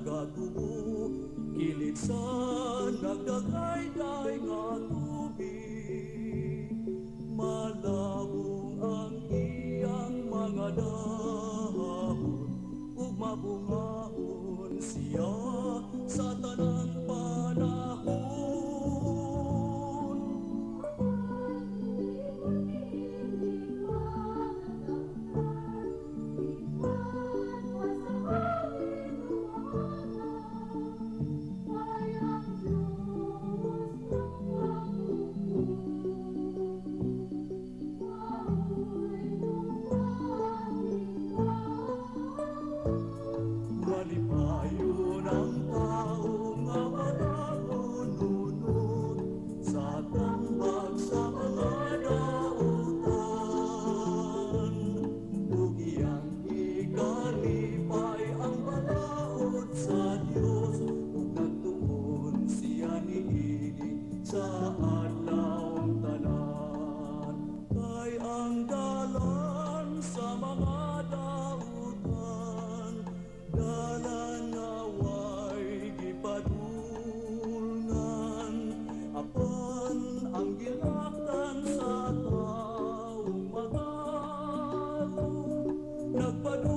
nagatubo, kilit sa nagdagayday nga tubig. Malabong ang iyang mga dahon, ug mabungahon siya sa tanang panahon. Malipayon ang taong nga mananunod sa tambag sa mga dautan. Ug iyang ikalipay ang balaod sa Dios, ug nagtuon siya niini sa adlawng tanan. Kay ang dalan sa mga dautan, dalan nga way gipadulngan, apan ang gilakdan sa taong magalong nagpadulngan.